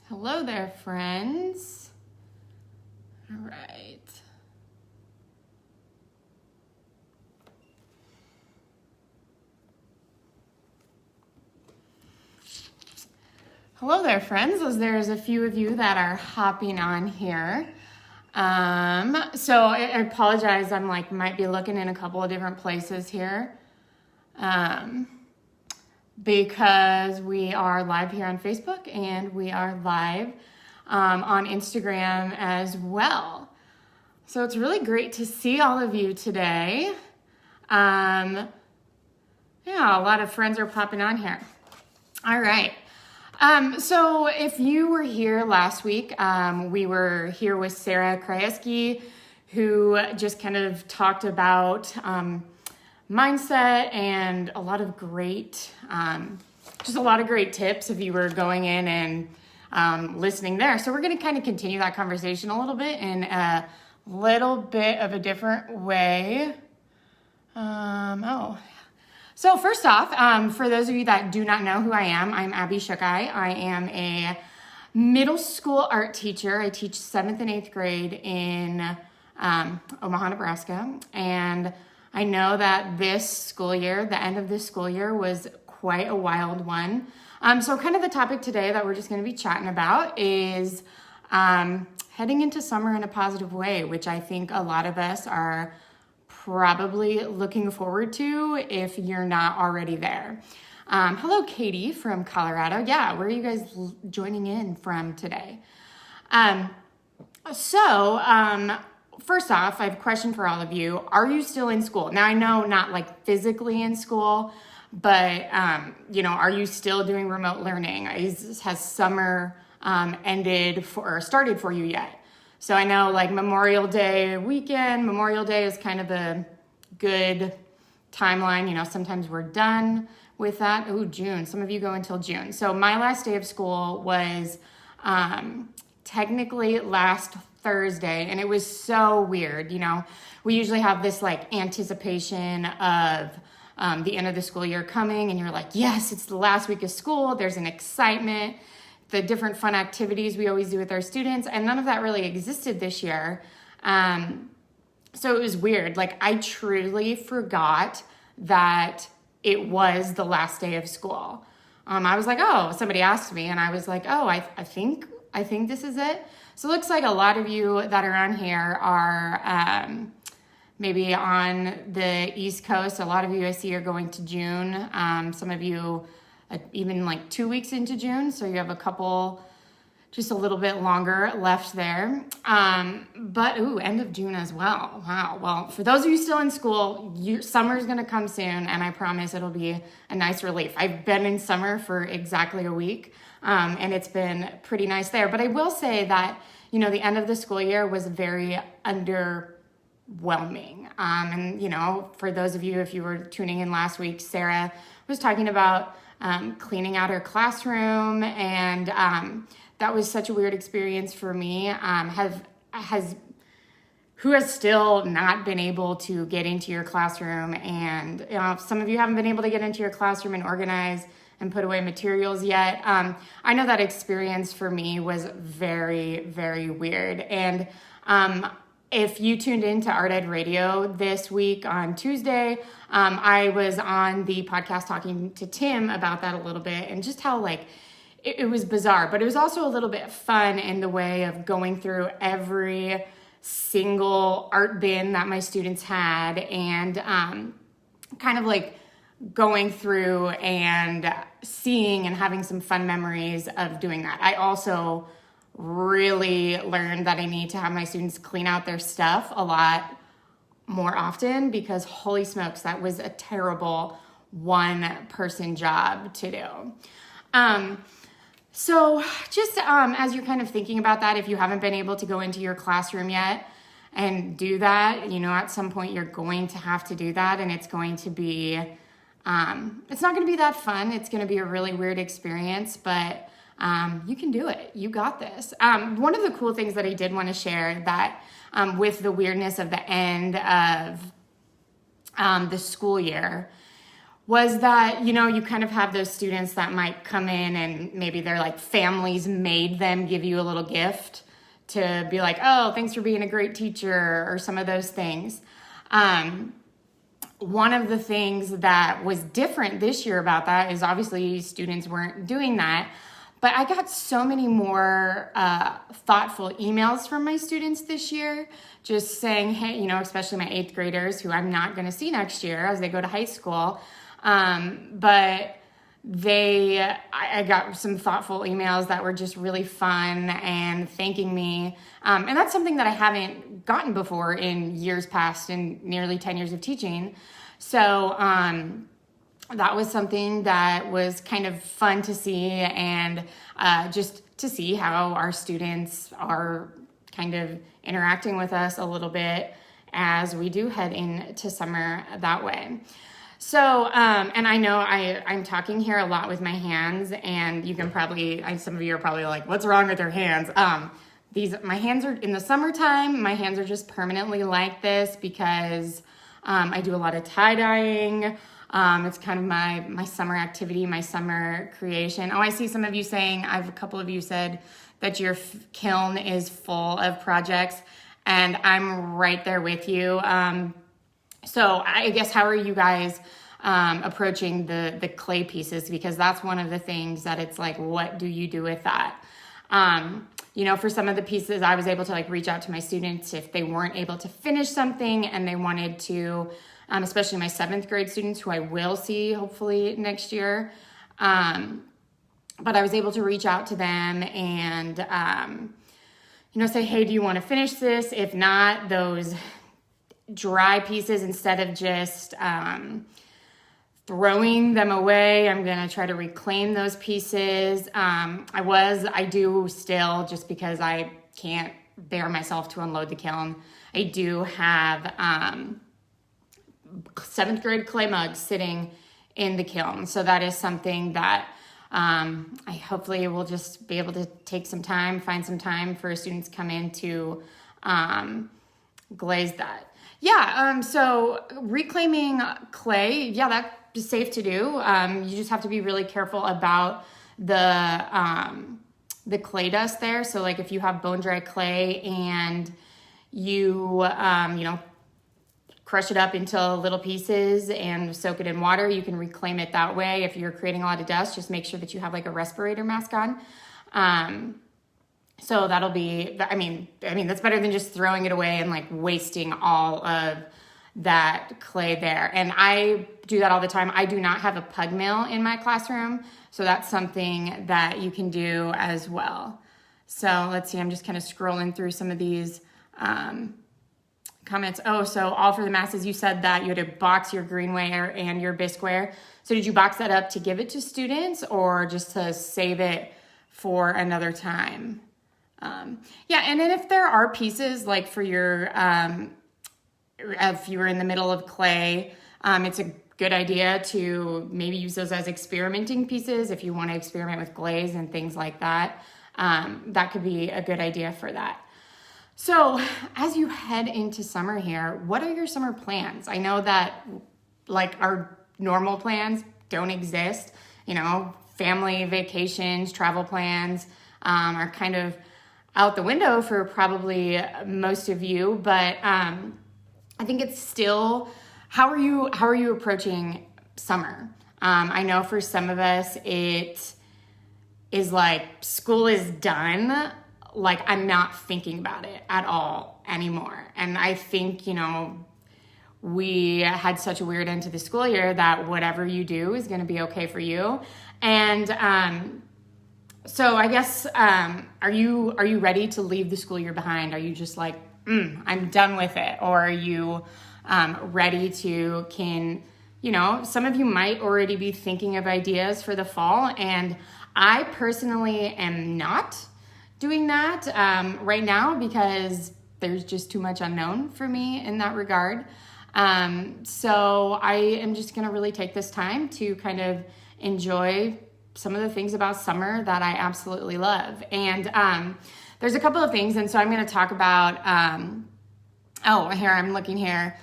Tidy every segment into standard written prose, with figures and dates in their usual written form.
Hello there, friends. All right. Hello there, friends, as there's a few of you that are hopping on here. So I apologize, I'm might be looking in a couple of different places here. Because we are live here on Facebook and we are live on Instagram as well. So it's really great to see all of you today. Yeah, a lot of friends are popping on here. All right. So if you were here last week, we were here with Sarah Krajewski, who just kind of talked about mindset and a lot of great, tips if you were going in and listening there. So we're going to kind of continue that conversation a little bit in a little bit of a different way. So first off, for those of you that do not know who I am, I'm Abby Shookai. I am a middle school art teacher. I teach 7th and 8th grade in Omaha, Nebraska, and I know that this school year, the end of this school year, was quite a wild one. So kind of the topic today that we're just going to be chatting about is heading into summer in a positive way, which I think a lot of us are probably looking forward to if you're not already there. Hello, Katie from Colorado. Yeah, where are you guys joining in from today? First off, I have a question for all of you. Are you still in school? Now, I know not physically in school, but, are you still doing remote learning? Has summer ended or started for you yet? So I know Memorial Day weekend, Memorial Day is kind of a good timeline. Sometimes we're done with that. Oh, June. Some of you go until June. So my last day of school was technically last Thursday, and it was so weird. We usually have this anticipation of the end of the school year coming, and you're like, yes, it's the last week of school. There's an excitement, the different fun activities we always do with our students, and none of that really existed this year. So it was weird. I truly forgot that it was the last day of school. I was like, oh, somebody asked me, and I was like, oh, I think this is it. So it looks like a lot of you that are on here are maybe on the East Coast. A lot of you I see are going to June. Some of you even 2 weeks into June. So you have a couple, just a little bit longer left there. But end of June as well. Wow. Well, for those of you still in school, summer's going to come soon, and I promise it'll be a nice relief. I've been in summer for exactly a week, and it's been pretty nice there. But I will say that, the end of the school year was very underwhelming. And, for those of you, if you were tuning in last week, Sarah was talking about cleaning out her classroom, and that was such a weird experience for me. Who has still not been able to get into your classroom, and some of you haven't been able to get into your classroom and organize and put away materials yet. I know that experience for me was very, very weird. And if you tuned into Art Ed Radio this week on Tuesday, I was on the podcast talking to Tim about that a little bit, and just how it was bizarre, but it was also a little bit fun in the way of going through every single art bin that my students had, and kind of going through and seeing and having some fun memories of doing that. I also really learned that I need to have my students clean out their stuff a lot more often, because holy smokes, that was a terrible one-person job to do. So just as you're kind of thinking about that, if you haven't been able to go into your classroom yet and do that, at some point you're going to have to do that, and it's going to be, it's not going to be that fun. It's going to be a really weird experience, but you can do it. You got this. One of the cool things that I did want to share that with the weirdness of the end of the school year was that, you kind of have those students that might come in and maybe their like families made them give you a little gift to be like, oh, thanks for being a great teacher, or some of those things. One of the things that was different this year about that is obviously students weren't doing that, but I got so many more thoughtful emails from my students this year, just saying, hey, especially my 8th graders who I'm not going to see next year as they go to high school. But I got some thoughtful emails that were just really fun and thanking me. And that's something that I haven't gotten before in years past, in nearly 10 years of teaching. So, that was something that was kind of fun to see, and just to see how our students are kind of interacting with us a little bit as we do head into summer that way. So, and I know I'm talking here a lot with my hands, and you can probably, some of you are probably like, what's wrong with your hands? My hands are, in the summertime, my hands are just permanently like this because I do a lot of tie-dyeing. It's kind of my summer activity, my summer creation. Oh, I see some of you saying, a couple of you said that your kiln is full of projects, and I'm right there with you. So I guess, how are you guys approaching the clay pieces? Because that's one of the things that it's like, what do you do with that? For some of the pieces, I was able to like reach out to my students if they weren't able to finish something and they wanted to, especially my 7th grade students who I will see hopefully next year. But I was able to reach out to them and, say, hey, do you want to finish this? If not, those dry pieces, instead of just throwing them away, I'm going to try to reclaim those pieces. I do still, just because I can't bear myself to unload the kiln, I do have 7th grade clay mugs sitting in the kiln. So that is something that I hopefully will just be able to take some time, find some time for students to come in to glaze that. Yeah, so reclaiming clay, yeah, that's safe to do. You just have to be really careful about the clay dust there. So like if you have bone dry clay and you, crush it up into little pieces and soak it in water, you can reclaim it that way. If you're creating a lot of dust, just make sure that you have like a respirator mask on. So that'll be, that's better than just throwing it away and like wasting all of that clay there. And I do that all the time. I do not have a pug mill in my classroom, so that's something that you can do as well. So let's see, I'm just kind of scrolling through some of these comments. Oh, so all for the masses, you said that you had to box your greenware and your bisqueware. So did you box that up to give it to students or just to save it for another time? Yeah, and then if there are pieces like for your, if you were in the middle of clay, it's a good idea to maybe use those as experimenting pieces if you want to experiment with glaze and things like that. That could be a good idea for that. So as you head into summer here, what are your summer plans? I know that like our normal plans don't exist, family vacations, travel plans are kind of out the window for probably most of you, but I think it's still, how are you approaching summer? I know for some of us it is like school is done, like I'm not thinking about it at all anymore. And I think, we had such a weird end to the school year that whatever you do is going to be okay for you. And so I guess, are you ready to leave the school year behind? Are you just like, I'm done with it? Or are you ready to, some of you might already be thinking of ideas for the fall. And I personally am not doing that right now because there's just too much unknown for me in that regard. So I am just going to really take this time to kind of enjoy some of the things about summer that I absolutely love. And there's a couple of things. And so I'm going to talk about, here, I'm looking here.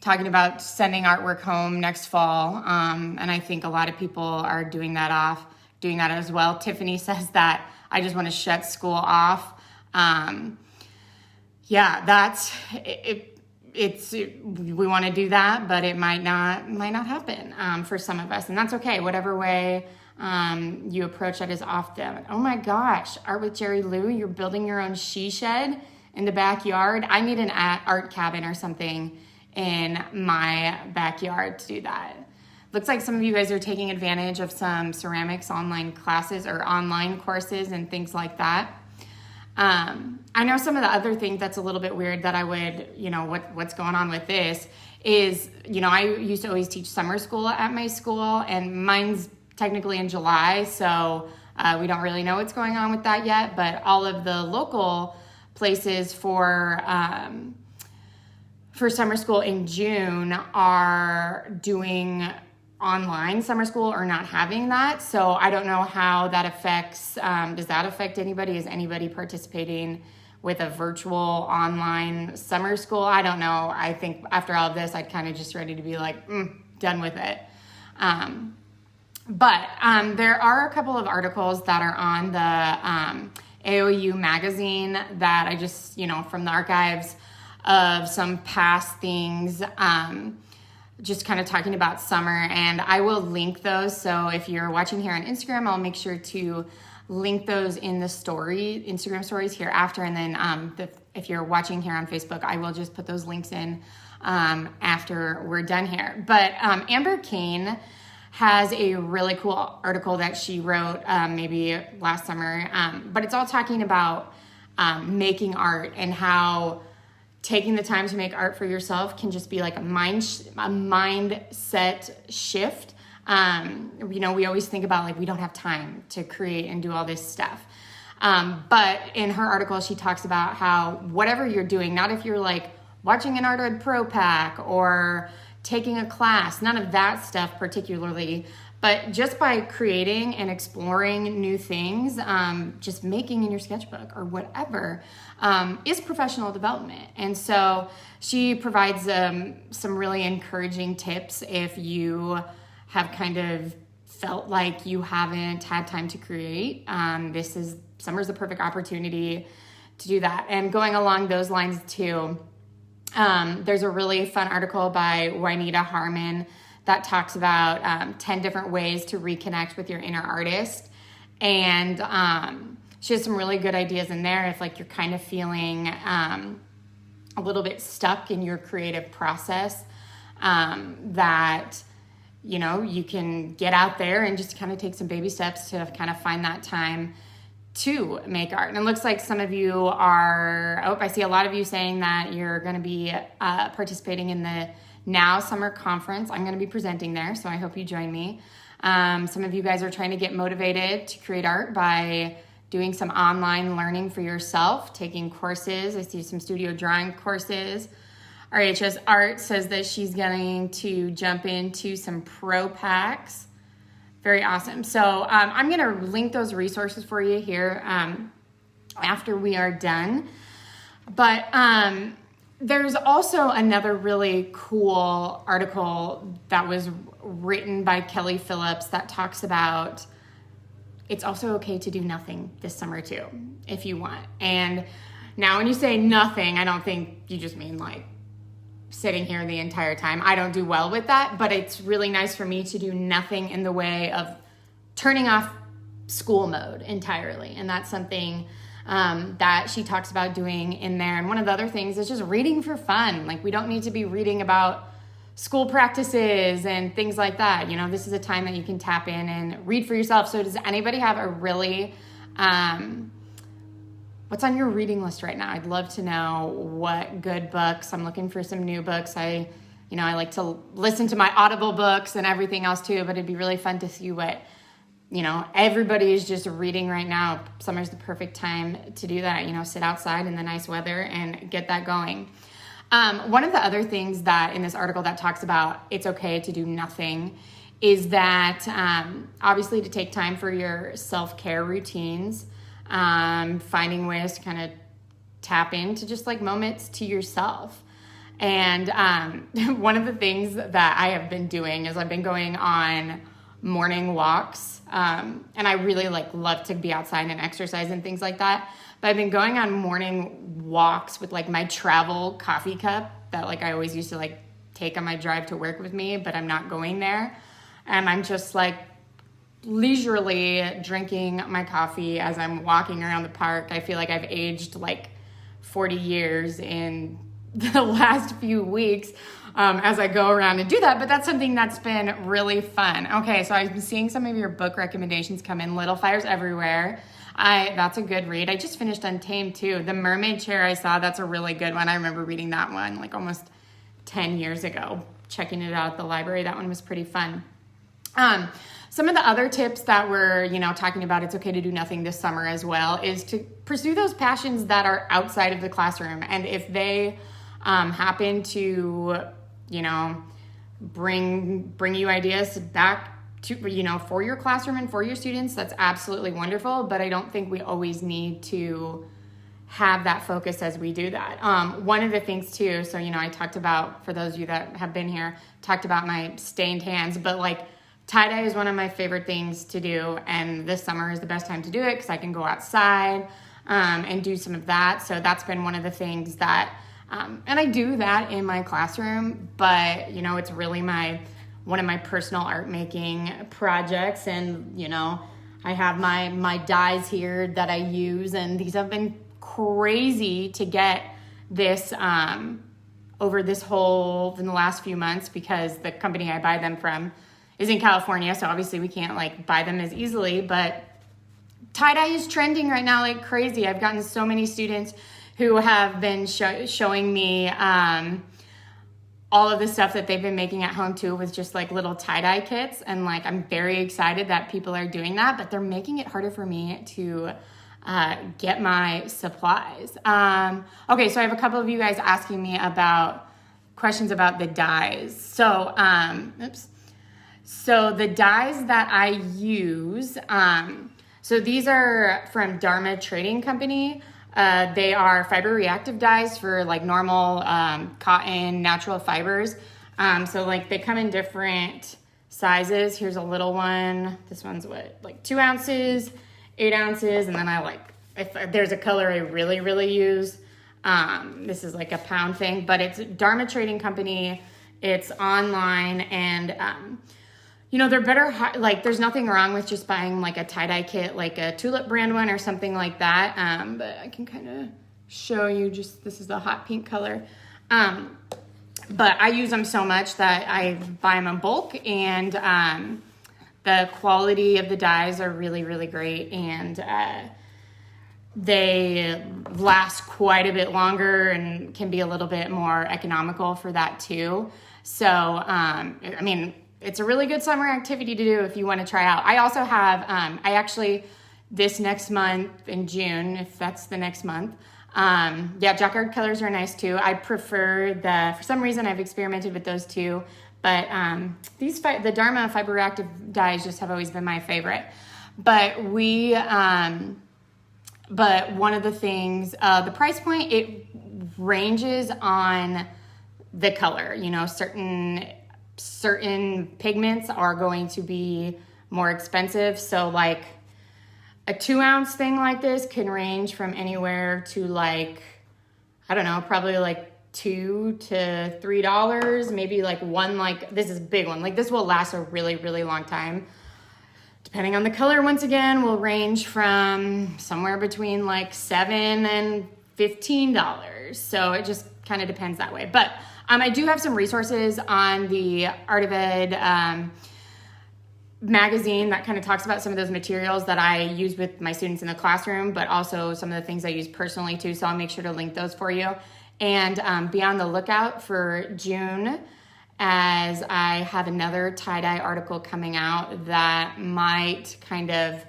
talking about sending artwork home next fall. And I think a lot of people are doing that as well. Tiffany says that I just want to shut school off. Yeah, that's it. We want to do that, but it might not happen for some of us, and that's okay. Whatever way you approach that is off them. Oh my gosh, Art with Jerry Lou, you're building your own she shed in the backyard. I need an art cabin or something in my backyard to do that. Looks like some of you guys are taking advantage of some ceramics online classes or online courses and things like that. I know some of the other things that's a little bit weird that I would, what's going on with this is, I used to always teach summer school at my school, and mine's technically in July, so we don't really know what's going on with that yet, but all of the local places for summer school in June are doing online summer school or not having that. So I don't know how that affects, does that affect anybody? Is anybody participating with a virtual online summer school? I don't know. I think after all of this, I'd kind of just ready to be like, done with it. But there are a couple of articles that are on the AOEU Magazine that I just, from the archives of some past things, just kind of talking about summer, and I will link those. So if you're watching here on Instagram, I'll make sure to link those in the Instagram stories here after. And then if you're watching here on Facebook, I will just put those links in after we're done here. But Amber Kane has a really cool article that she wrote maybe last summer, but it's all talking about making art and how taking the time to make art for yourself can just be like a mindset shift. We always think about like we don't have time to create and do all this stuff. But in her article, she talks about how whatever you're doing, not if you're like watching an Art Ed Pro Pack or taking a class, none of that stuff particularly, but just by creating and exploring new things, just making in your sketchbook or whatever, is professional development. And so she provides some really encouraging tips if you have kind of felt like you haven't had time to create. Summer's the perfect opportunity to do that. And going along those lines too, there's a really fun article by Juanita Harmon that talks about 10 different ways to reconnect with your inner artist. And she has some really good ideas in there if like you're kind of feeling a little bit stuck in your creative process, that you can get out there and just kind of take some baby steps to kind of find that time to make art. And it looks like some of you I see a lot of you saying that you're going to be participating in the Now Summer Conference. I'm going to be presenting there, so I hope you join me. Some of you guys are trying to get motivated to create art by doing some online learning for yourself, taking courses. I see some studio drawing courses. RHS Art says that she's going to jump into some pro packs. Very awesome. So I'm going to link those resources for you here after we are done. But there's also another really cool article that was written by Kelly Phillips that talks about it's also okay to do nothing this summer too, if you want. And now when you say nothing, I don't think you just mean like sitting here the entire time. I don't do well with that, but it's really nice for me to do nothing in the way of turning off school mode entirely. And that's something that she talks about doing in there. And one of the other things is just reading for fun. Like we don't need to be reading about school practices and things like that. This is a time that you can tap in and read for yourself. So does anybody have a really, what's on your reading list right now? I'd love to know what good books. I'm looking for some new books. I like to listen to my Audible books and everything else too, but it'd be really fun to see what, everybody is just reading right now. Summer's the perfect time to do that, sit outside in the nice weather and get that going. One of the other things that in this article that talks about it's okay to do nothing is that obviously to take time for your self-care routines, finding ways to kind of tap into just like moments to yourself. And one of the things that I have been doing is I've been going on morning walks. And I really love to be outside and exercise and things like that. But I've been going on morning walks with my travel coffee cup that I always used to take on my drive to work with me, but I'm not going there. And I'm just leisurely drinking my coffee as I'm walking around the park. I feel like I've aged 40 years in the last few weeks as I go around and do that, but that's something that's been really fun. Okay, so I've been seeing some of your book recommendations come in. Little Fires Everywhere. That's a good read. I just finished Untamed too. The Mermaid Chair I saw, that's a really good one. I remember reading that one almost 10 years ago, checking it out at the library. That one was pretty fun. Some of the other tips that we're, talking about, it's okay to do nothing this summer as well, is to pursue those passions that are outside of the classroom. And if they happen to, bring you ideas back to, for your classroom and for your students, that's absolutely wonderful. But I don't think we always need to have that focus as we do that. One of the things too, so, I talked about, for those of you that have been here, talked about my stained hands, but tie-dye is one of my favorite things to do, and this summer is the best time to do it because I can go outside and do some of that. So that's been one of the things that, and I do that in my classroom, but it's really one of my personal art making projects, and I have my dyes here that I use, and these have been crazy to get this over this whole in the last few months, because the company I buy them from is in California, so obviously we can't buy them as easily, but tie-dye is trending right now like crazy. I've gotten so many students who have been showing me all of the stuff that they've been making at home too, with just little tie-dye kits, and I'm very excited that people are doing that, but they're making it harder for me to get my supplies. Okay, so I have a couple of you guys asking me about questions about the dyes. So, So the dyes that I use, so these are from Dharma Trading Company. They are fiber reactive dyes for normal cotton, natural fibers. So they come in different sizes. Here's a little one. This one's 2 ounces, 8 ounces. And then if there's a color I really, really use, this is a pound thing, but it's Dharma Trading Company. It's online, and they're better, there's nothing wrong with just buying a tie-dye kit, a Tulip brand one or something like that. But I can kind of show you this is the hot pink color. But I use them so much that I buy them in bulk, and the quality of the dyes are really, really great. And they last quite a bit longer and can be a little bit more economical for that too. So, it's a really good summer activity to do if you want to try out. I also have, this next month in June, if that's the next month, jacquard colors are nice too. I prefer for some reason I've experimented with those too, but the Dharma fiber reactive dyes just have always been my favorite. But but one of the things, the price point, it ranges on the color. Certain pigments are going to be more expensive. So a 2 ounce thing like this can range from anywhere to I don't know, probably $2 to $3. Maybe one, this is a big one. This will last a really, really long time. Depending on the color, once again, will range from somewhere between $7 and $15. So it just kind of depends that way. But I do have some resources on the Art of Ed magazine that kind of talks about some of those materials that I use with my students in the classroom, but also some of the things I use personally too. So I'll make sure to link those for you. And be on the lookout for June, as I have another tie-dye article coming out that might kind of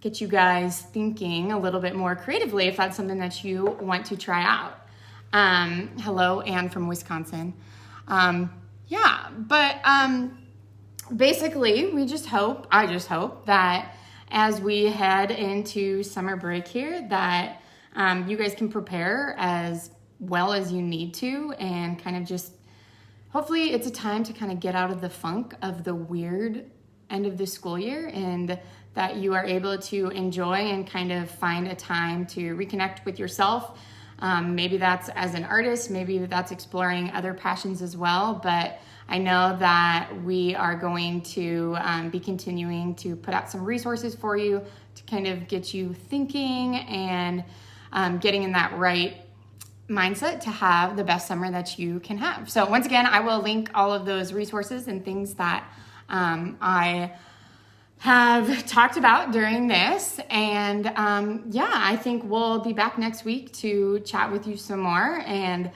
get you guys thinking a little bit more creatively if that's something that you want to try out. Hello, Anne from Wisconsin. Basically, I just hope that as we head into summer break here, that you guys can prepare as well as you need to, and kind of just, hopefully it's a time to kind of get out of the funk of the weird end of the school year, and that you are able to enjoy and kind of find a time to reconnect with yourself. Maybe that's as an artist, maybe that's exploring other passions as well, but I know that we are going to be continuing to put out some resources for you to kind of get you thinking and getting in that right mindset to have the best summer that you can have. So once again, I will link all of those resources and things that I have talked about during this. And I think we'll be back next week to chat with you some more. And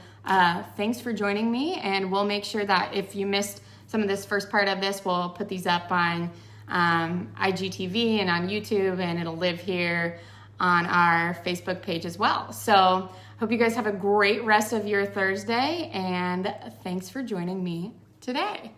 thanks for joining me. And we'll make sure that if you missed some of this first part of this, we'll put these up on IGTV and on YouTube, and it'll live here on our Facebook page as well. So hope you guys have a great rest of your Thursday, and thanks for joining me today.